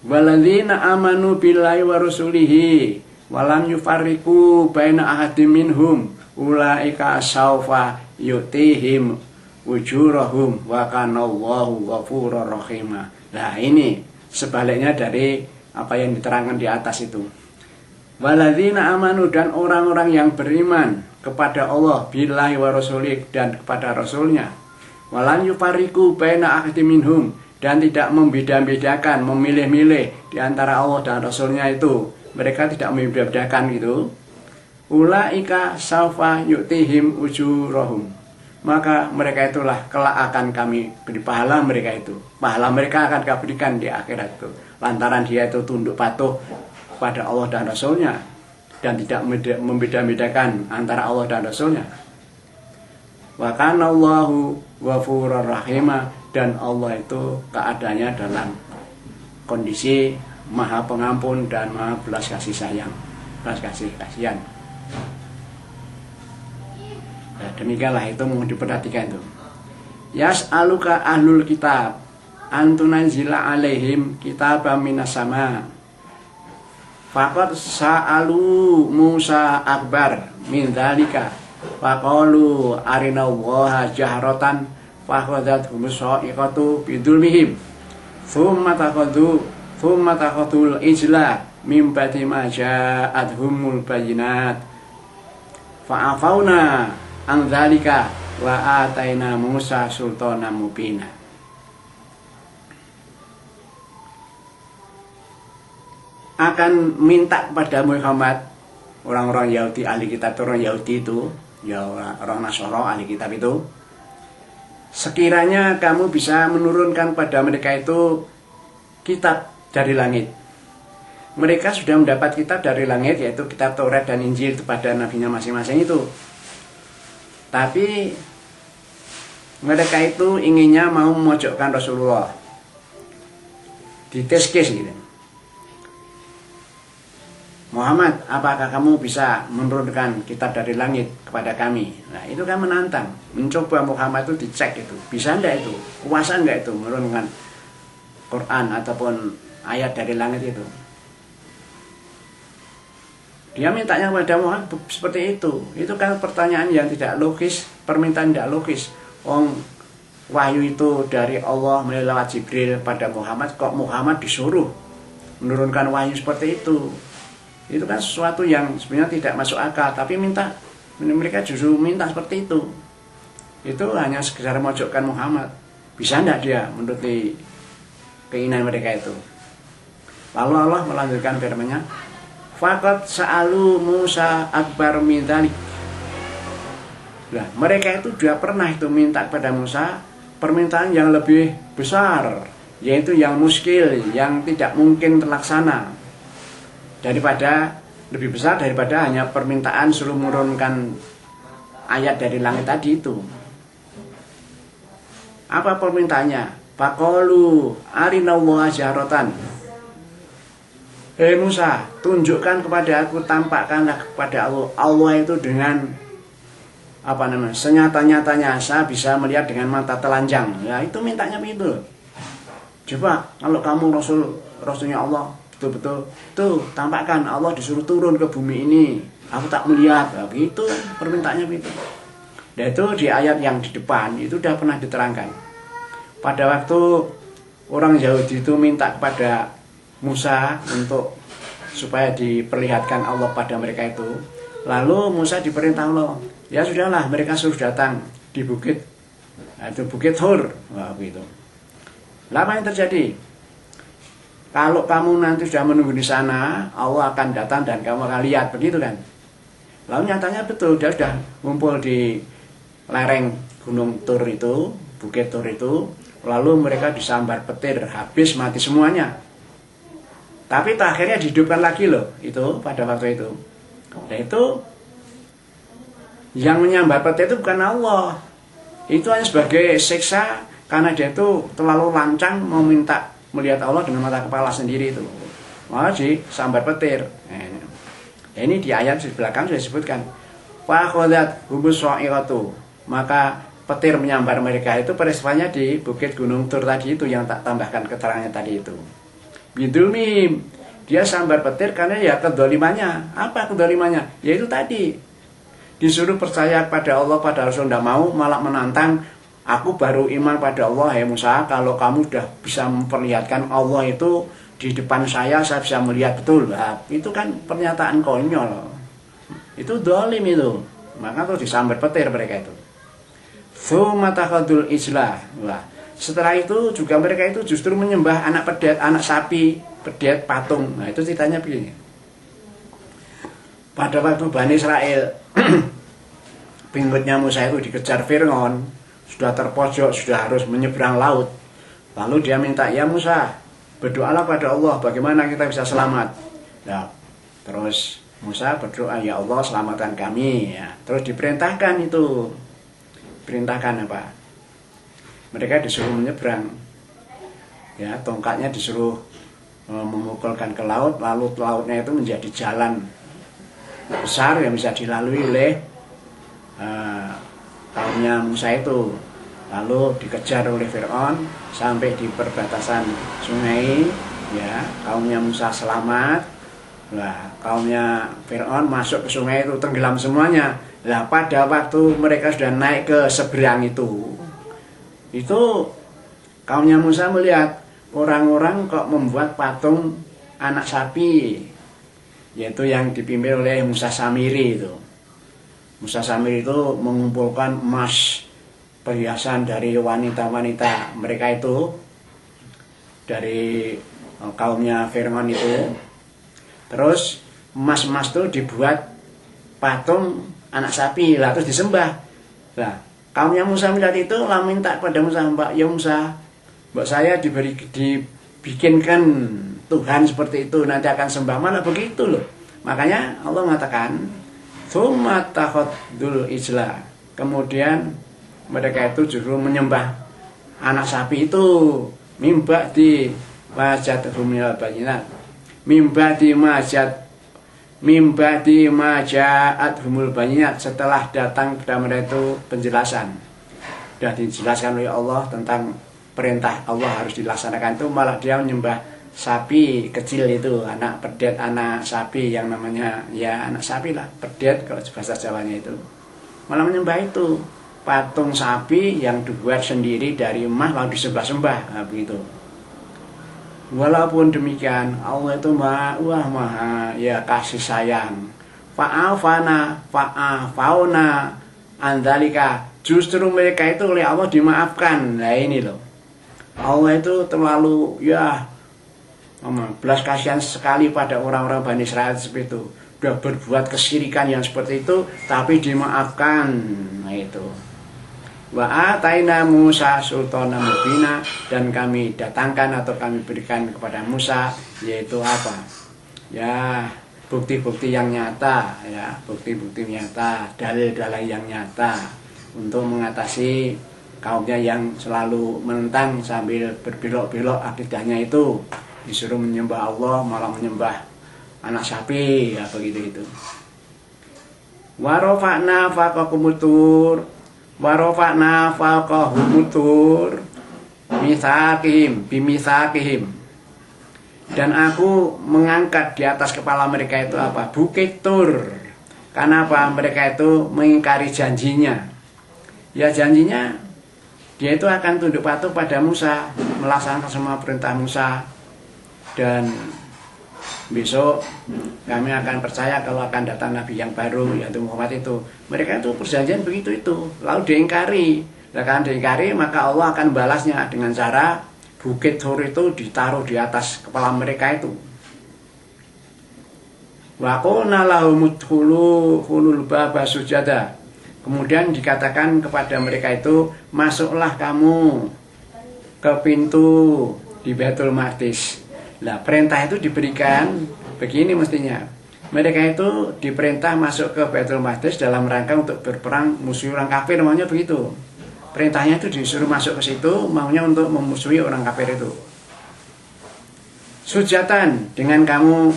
Waladzina amanu billahi wa rasulihi walam yufarriqu baina ahadim minhum ulaika sawfa yutihim ujurahum wa kana Allahu ghafurur rahim. Nah, ini sebaliknya dari apa yang diterangkan di atas itu. Waladzina amanu, dan orang-orang yang beriman kepada Allah billahi wa rasulih, dan kepada rasulnya. Walam yufarriqu baina ahadim minhum, dan tidak membeda-bedakan, memilih-milih di antara Allah dan rasulnya itu. Mereka tidak membedakan gitu. Ulaika sawfa yu'tihim ujurahum, maka mereka itulah kelak akan kami beri pahala mereka itu. Pahala mereka akan kami berikan di akhirat itu, lantaran dia itu tunduk patuh pada Allah dan Rasulnya dan tidak membeda-bedakan antara Allah dan Rasulnya. Wa kana Allahu ghafurur rahim, dan Allah itu keadaannya dalam kondisi Maha Pengampun dan Maha belas kasih sayang, belas kasih kasihan. Nah, demikianlah itu mau diperhatikan itu. Yas'aluka ahlul kitab antunazila alaihim kitabam minas sama. Faqad sa'alu Musa akbar min dzalika faqalu arina waha jahratan faqadathum sa'iqatu bidulmihim thumma taqadul ijla min ba'di ma ja'atuhumul bayyinat fa'afauna an dzalika wa ataina Musa sultanan mubina. Akan minta kepada Muhammad, orang-orang Yahudi ahli kitab, orang Yahudi itu, ya orang Nasara ahli kitab itu, sekiranya kamu bisa menurunkan pada mereka itu kitab dari langit. Mereka sudah mendapat kitab dari langit, yaitu kitab Taurat dan Injil kepada nabinya masing-masing itu. Tapi mereka itu inginnya mau memojokkan Rasulullah, diteskis gitu. Muhammad, apakah kamu bisa menurunkan kitab dari langit kepada kami? Nah, itu kan menantang, mencoba Muhammad itu dicek itu, bisa enggak itu, kuasa enggak itu menurunkan Quran ataupun ayat dari langit itu. Dia mintanya kepada Muhammad seperti itu kan pertanyaan yang tidak logis, permintaan tidak logis. Wahyu itu dari Allah melalui Jibril pada Muhammad, kok Muhammad disuruh menurunkan wahyu seperti itu? Itu kan sesuatu yang sebenarnya tidak masuk akal, tapi mereka justru minta seperti itu. Itu hanya sekedar memojokkan Muhammad. Bisa enggak dia menuruti keinginan mereka itu? Lalu Allah melanjutkan firman-Nya, faqad sa'alu Musa akbar min dzalik. Nah, mereka itu sudah pernah itu minta kepada Musa permintaan yang lebih besar, yaitu yang muskil, yang tidak mungkin terlaksana, lebih besar daripada hanya permintaan suruh menurunkan ayat dari langit tadi itu. Apa permintaannya? Faqalu arina waha jahratan. Hei Musa, tunjukkan kepada aku, tampakkanlah kepada Allah itu dengan senyata-nyatanya, saya bisa melihat dengan mata telanjang. Ya, itu mintanya begitu. Coba kalau kamu rasulnya Allah, betul-betul tuh tampakkan Allah disuruh turun ke bumi ini, aku tak melihat. Nah, begitu permintaannya begitu. Dan itu di ayat yang di depan itu sudah pernah diterangkan. Pada waktu orang Yahudi itu minta kepada Musa untuk supaya diperlihatkan Allah pada mereka itu, lalu Musa diperintah Allah, ya sudahlah, mereka suruh datang di bukit, itu bukit Hur. Wah, begitu. Apa yang terjadi? Kalau kamu nanti sudah menunggu di sana, Allah akan datang dan kamu akan lihat, begitu kan? Lalu nyatanya betul, dia sudah ngumpul di lereng Gunung Tur itu, Bukit Tur itu, lalu mereka disambar petir, habis mati semuanya. Tapi akhirnya dihidupkan lagi loh, itu pada waktu itu. Dan itu yang menyambar petir itu bukan Allah, itu hanya sebagai siksa karena dia itu terlalu lancang mau minta melihat Allah dengan mata kepala sendiri itu, maka disambar petir. Nah, ini di ayat di belakang sudah disebutkan, faqadat humus sa'iqatu, maka petir menyambar mereka itu peristiwanya di Bukit Gunung Tur tadi itu yang tak tambahkan keterangannya tadi itu. bidulmim. Dia sambar petir karena ya kedolimannya. Apa kedolimannya? Yaitu tadi disuruh percaya pada Allah, pada Rasul, tidak mau, malah menantang. Aku baru iman pada Allah ya Musa, kalau kamu sudah bisa memperlihatkan Allah itu di depan saya bisa melihat betul. Nah, itu kan pernyataan konyol. Itu dolim itu. Maka terus disambar petir mereka itu. Tsumatakhadul islah. Wah, setelah itu juga mereka itu justru menyembah anak pedet, anak sapi, pedet, patung. Nah itu ceritanya begini. Pada waktu Bani Israel pengikutnya Musa itu dikejar Fir'aun, sudah terpojok, sudah harus menyeberang laut. Lalu dia minta, ya Musa, berdoalah pada Allah bagaimana kita bisa selamat. Nah, terus Musa berdoa, ya Allah selamatkan kami. Ya, terus diperintahkan itu. Perintahkan apa? Mereka disuruh menyeberang. Ya, tongkatnya disuruh memukulkan ke laut, lalu lautnya itu menjadi jalan besar yang bisa dilalui oleh kaumnya Musa itu. Lalu dikejar oleh Fir'aun sampai di perbatasan sungai, ya, kaumnya Musa selamat. Nah, kaumnya Fir'aun masuk ke sungai itu tenggelam semuanya. Nah, pada waktu mereka sudah naik ke seberang itu kaumnya Musa melihat orang-orang kok membuat patung anak sapi, yaitu yang dipimpin oleh Musa Samiri itu. Musa Samiri itu mengumpulkan emas, perhiasan dari wanita-wanita mereka itu, dari kaumnya Fir'aun itu. Terus emas-emas itu dibuat patung anak sapi, lah terus disembah. Lah kaumnya Musa melihat itu, lah minta pada Musa, Mbak, ya Musa, Mbak saya dibikinkan Tuhan seperti itu, nanti akan sembah. Mana begitu loh. Makanya Allah mengatakan tsumatakhadul ijla. Kemudian mereka itu justru menyembah anak sapi itu, mimba di majat humil bayinat, mimba di majaat humul bayinat, setelah datang kepada mereka itu penjelasan. Sudah dijelaskan oleh Allah tentang perintah Allah harus dilaksanakan, itu malah dia menyembah sapi kecil itu, anak pedet, anak sapi yang namanya ya anak sapi lah, pedet kalau bahasa Jawanya itu. Malah menyembah itu patung sapi yang dibuat sendiri dari emas lalu disembah-sembah, nah, begitu. Walaupun demikian Allah itu maha ya kasih sayang. Fa'afauna andalika, justru mereka itu oleh Allah dimaafkan. Nah ini loh, Allah itu terlalu ya belas kasihan sekali pada orang-orang Bani Israel seperti itu. Sudah berbuat kesyirikan yang seperti itu tapi dimaafkan. Nah itu. Wa ataina Musa sultanan mubina, dan kami datangkan atau kami berikan kepada Musa yaitu apa? Ya, bukti-bukti yang nyata, ya, bukti-bukti nyata, dalil-dalil yang nyata untuk mengatasi kaumnya yang selalu menentang sambil berbelok-belok akidahnya itu, disuruh menyembah Allah malah menyembah anak sapi, ya begitu itu. Warofa'na faqaqumutur, warofa'na faqahumutur misakihim bimisakihim, dan aku mengangkat di atas kepala mereka itu apa? Bukit Tur. Karena apa? Mereka itu mengingkari janjinya. Ya janjinya dia itu akan tunduk patuh pada Musa, melaksanakan semua perintah Musa, dan besok kami akan percaya kalau akan datang Nabi yang baru yaitu Muhammad itu. Mereka itu perjanjian begitu itu, lalu diingkari. Karena diingkari maka Allah akan balasnya dengan cara Bukit Tur itu ditaruh di atas kepala mereka itu. Wa qulna lahum udkhulul baba sujada. Kemudian dikatakan kepada mereka itu, masuklah kamu ke pintu di Baitul Maqdis. Nah, perintah itu diberikan begini mestinya. Mereka itu diperintah masuk ke Baitul Maqdis dalam rangka untuk berperang musuh orang kafir, maunya begitu. Perintahnya itu disuruh masuk ke situ, maunya untuk memusuhi orang kafir itu. Sujatan, dengan kamu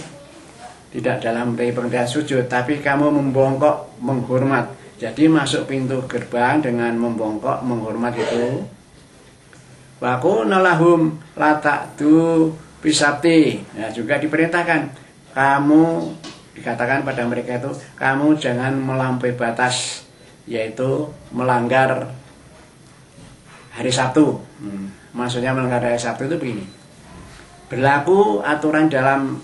tidak dalam perintah sujud, tapi kamu membongkok menghormat. Jadi masuk pintu gerbang dengan membongkok menghormat itu. Wa qulna lahum la ta'du Pisabti. Nah, juga diperintahkan kamu, dikatakan pada mereka itu, kamu jangan melampaui batas, yaitu melanggar hari Sabtu. Maksudnya melanggar hari Sabtu itu begini. Berlaku aturan dalam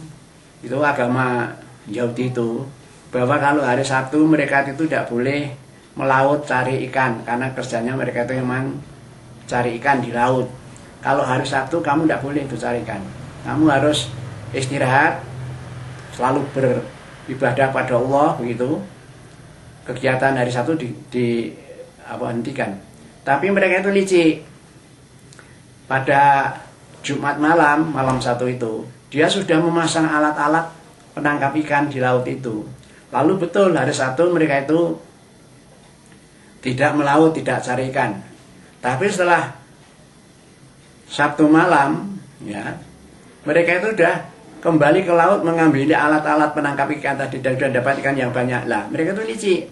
itu agama Yahudi itu, bahwa kalau hari Sabtu mereka itu tidak boleh melaut cari ikan, karena kerjanya mereka itu memang cari ikan di laut. Kalau hari Sabtu kamu tidak boleh itu cari ikan, kamu harus istirahat, selalu beribadah pada Allah begitu. Kegiatan hari Sabtu hentikan. Tapi mereka itu licik. Pada Jumat malam, malam Sabtu itu, dia sudah memasang alat-alat penangkap ikan di laut itu. Lalu betul hari Sabtu mereka itu tidak melaut, tidak cari ikan. Tapi setelah Sabtu malam, ya, mereka itu sudah kembali ke laut mengambil alat-alat penangkap ikan tadi dan sudah dapat ikan yang banyak. Lah, mereka itu licik.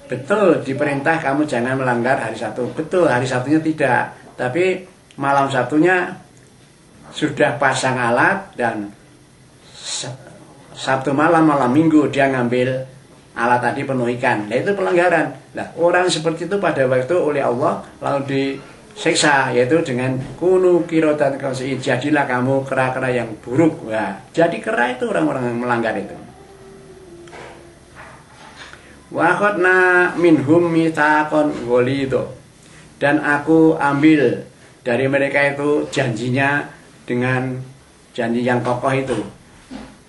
Betul diperintah kamu jangan melanggar hari Sabtu. Betul hari Sabtunya tidak. Tapi malam Sabtunya sudah pasang alat dan Sabtu malam, malam Minggu dia ngambil alat tadi penuh ikan. Nah, itu pelanggaran. Nah, orang seperti itu pada waktu oleh Allah lalu disiksa, yaitu dengan kunu kirotan khasi'in, jadilah kamu kera-kera yang buruk. Nah, jadi kera itu orang-orang yang melanggar itu. Wa akhadna minhum mitsaqan ghalidha, dan aku ambil dari mereka itu janjinya dengan janji yang kokoh itu.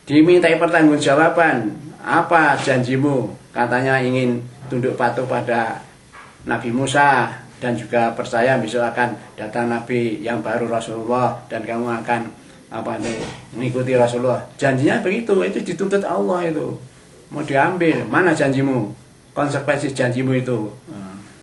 Dimintai pertanggungjawaban, apa janjimu? Katanya ingin tunduk patuh pada Nabi Musa dan juga percaya besok akan datang Nabi yang baru Rasulullah dan kamu akan mengikuti Rasulullah. Janjinya begitu, itu dituntut Allah itu. Mau diambil, mana janjimu? Konsekuensi janjimu itu.